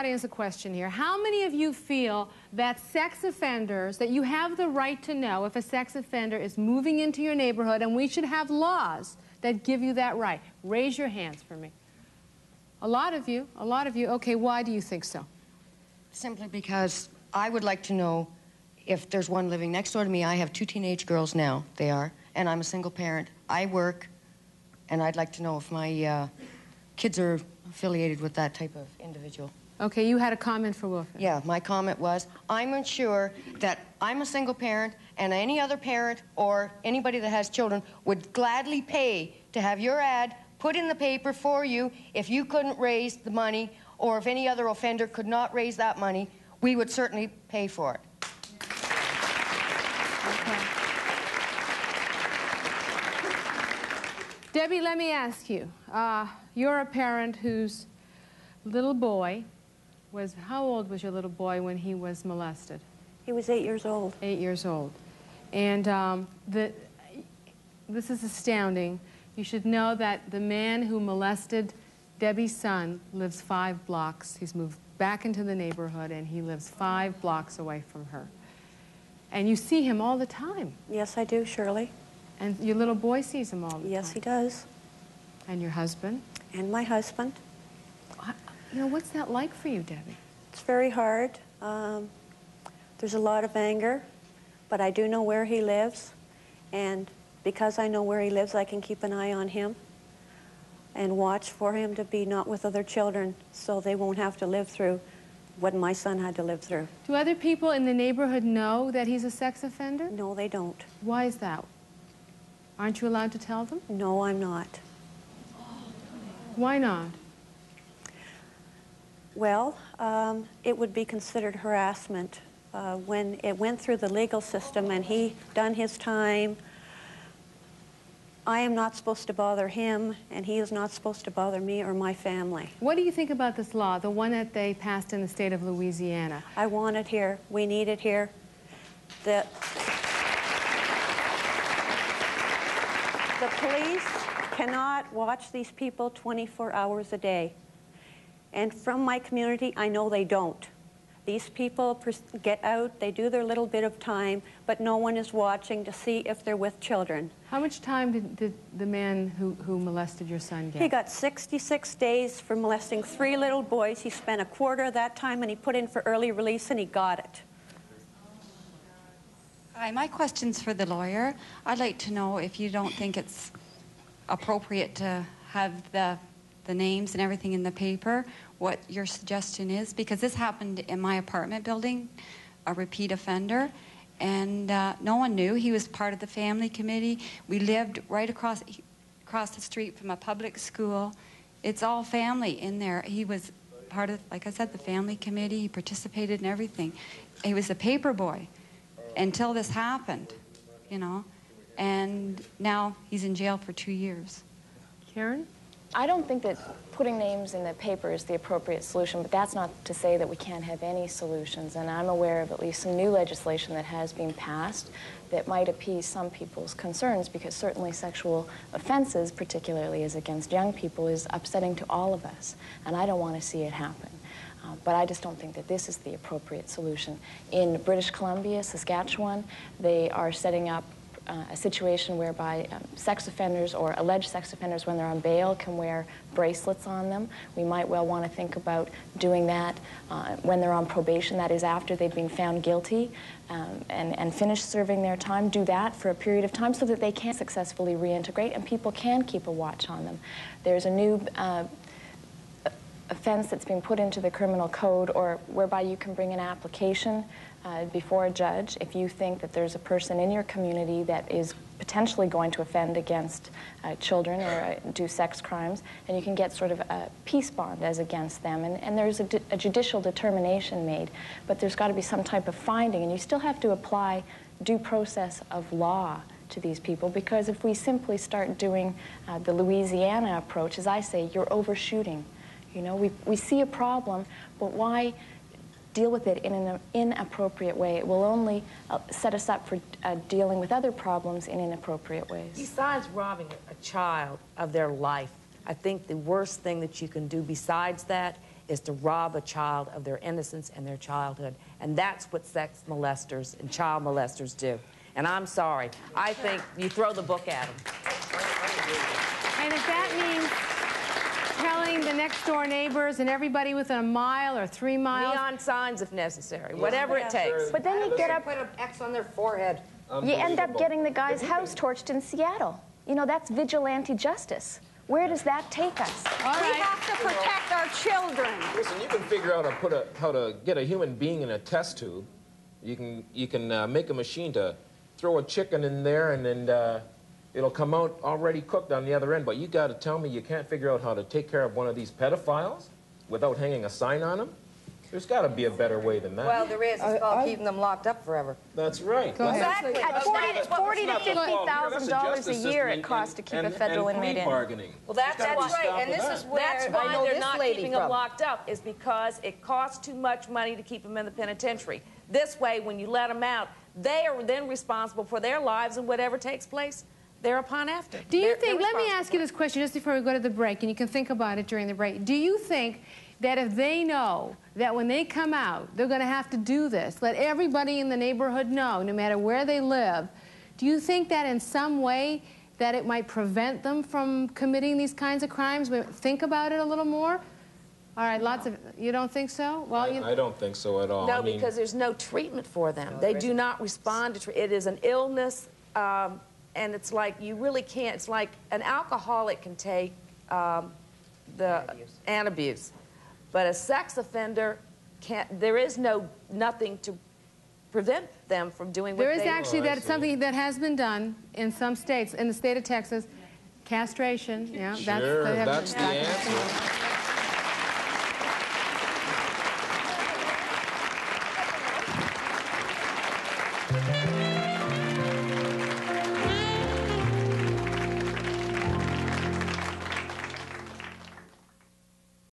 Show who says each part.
Speaker 1: audience a question here. How many of you feel that sex offenders, that you have the right to know if a sex offender is moving into your neighborhood, and we should have laws that give you that right? Raise your hands for me. A lot of you, a lot of you. Okay, why do you think so?
Speaker 2: Simply because I would like to know if there's one living next door to me. I have 2 teenage girls now, they are, and I'm a single parent. I work, and I'd like to know if my kids are affiliated with that type of individual.
Speaker 1: Okay, you had a comment for Wilfred.
Speaker 2: Yeah, my comment was, I'm unsure that I'm a single parent and any other parent or anybody that has children would gladly pay to have your ad put in the paper for you if you couldn't raise the money, or if any other offender could not raise that money, we would certainly pay for it.
Speaker 1: Okay. Debbie, let me ask you. You're a parent whose little boy was, how old was your little boy when he was molested?
Speaker 3: He was 8 years old.
Speaker 1: 8 years old. And this is astounding. You should know that the man who molested Debbie's son lives 5 blocks. He's moved back into the neighborhood, and he lives 5 blocks away from her. And you see him all the time.
Speaker 3: Yes, I do, Shirley.
Speaker 1: And your little boy sees him all the time.
Speaker 3: Yes, he does.
Speaker 1: And your husband?
Speaker 3: And my husband.
Speaker 1: You know, what's that like for you, Debbie?
Speaker 3: It's very hard. There's a lot of anger, but I do know where he lives. And because I know where he lives, I can keep an eye on him and watch for him to be not with other children, so they won't have to live through what my son had to live through.
Speaker 1: Do other people in the neighborhood know that he's a sex offender?
Speaker 3: No, they don't.
Speaker 1: Why is that? Aren't you allowed to tell them?
Speaker 3: No, I'm not.
Speaker 1: Why not?
Speaker 3: Well, it would be considered harassment. When it went through the legal system and he done his time, I am not supposed to bother him, and he is not supposed to bother me or my family.
Speaker 1: What do you think about this law, the one that they passed in the state of Louisiana?
Speaker 3: I want it here. We need it here. The police cannot watch these people 24 hours a day. And from my community, I know they don't. These people get out, they do their little bit of time, but no one is watching to see if they're with children.
Speaker 1: How much time did the man who molested your son get?
Speaker 3: He got 66 days for molesting 3 little boys. He spent a quarter of that time, and he put in for early release, and he got it.
Speaker 4: Hi, my question's for the lawyer. I'd like to know if you don't think it's appropriate to have the names and everything in the paper, what your suggestion is, because this happened in my apartment building, a repeat offender, and no one knew. He was part of the family committee. We lived right across the street from a public school. It's all family in there. He was part of, like I said, the family committee. He participated in everything. He was a paper boy until this happened, you know, and now he's in jail for 2 years.
Speaker 1: Karen?
Speaker 5: I don't think that putting names in the paper is the appropriate solution, but that's not to say that we can't have any solutions. And I'm aware of at least some new legislation that has been passed that might appease some people's concerns, because certainly sexual offenses, particularly as against young people, is upsetting to all of us. And I don't want to see it happen. But I just don't think that this is the appropriate solution. In British Columbia, Saskatchewan, they are setting up a situation whereby sex offenders or alleged sex offenders, when they're on bail, can wear bracelets on them. We might well want to think about doing that when they're on probation, that is after they've been found guilty and finished serving their time. Do that for a period of time so that they can successfully reintegrate and people can keep a watch on them. There's a new offense that's been put into the criminal code, or whereby you can bring an application before a judge if you think that there's a person in your community that is potentially going to offend against children or do sex crimes, and you can get sort of a peace bond as against them, and there's a judicial determination made, but there's got to be some type of finding, and you still have to apply due process of law to these people, because if we simply start doing the Louisiana approach, as I say, you're overshooting. You know, we see a problem, but why deal with it in an inappropriate way? It will only set us up for dealing with other problems in inappropriate ways.
Speaker 6: Besides robbing a child of their life, I think the worst thing that you can do besides that is to rob a child of their innocence and their childhood. And that's what sex molesters and child molesters do. And I'm sorry. I think you throw the book at them.
Speaker 1: And if that means telling the next door neighbors and everybody within a mile or 3 miles.
Speaker 6: Neon signs if necessary, whatever it takes.
Speaker 5: But then you get up,
Speaker 7: Put an X on their forehead.
Speaker 5: you end up getting the guy's house torched in Seattle. You know, that's vigilante justice. Where does that take us?
Speaker 1: All
Speaker 7: We
Speaker 1: right.
Speaker 7: have to protect our children.
Speaker 8: Listen, you can figure out how to get a human being in a test tube. You can make a machine to throw a chicken in there, and then it'll come out already cooked on the other end. But you got to tell me you can't figure out how to take care of one of these pedophiles without hanging a sign on them? There's got to be a better way than that.
Speaker 7: Well, there is. It's called keeping them locked up forever.
Speaker 8: That's right.
Speaker 1: Go ahead.
Speaker 7: Exactly.
Speaker 5: At $40 to $50,000 a year it costs to keep a federal inmate in.
Speaker 8: Bargaining.
Speaker 6: Well, that's
Speaker 7: right, and this is where
Speaker 6: That's
Speaker 7: I
Speaker 6: why
Speaker 7: know
Speaker 6: they're
Speaker 7: this
Speaker 6: not
Speaker 7: lady
Speaker 6: keeping them
Speaker 7: from.
Speaker 6: locked up, is because it costs too much money to keep them in the penitentiary. This way, when you let them out, they are then responsible for their lives, and whatever takes place thereupon after.
Speaker 1: Do you
Speaker 6: They're
Speaker 1: think, let me
Speaker 6: responsible
Speaker 1: ask you this question just before we go to the break, and you can think about it during the break. Do you think that if they know that when they come out, they're going to have to do this, let everybody in the neighborhood know, no matter where they live, do you think that in some way that it might prevent them from committing these kinds of crimes? Think about it a little more. All right, lots of, you don't think so? Well,
Speaker 8: I don't think so at all.
Speaker 6: No,
Speaker 8: I mean,
Speaker 6: because there's no treatment for them. They do not respond to it is an illness, and it's like you really can't. It's like an alcoholic can take and abuse, but a sex offender can't. There is nothing to prevent them from doing what
Speaker 1: there is
Speaker 6: they
Speaker 1: actually
Speaker 8: I
Speaker 1: that
Speaker 8: see.
Speaker 1: something that has been done in some states, in the state of Texas, castration. Yeah,
Speaker 8: sure, that's the
Speaker 1: that's
Speaker 8: answer.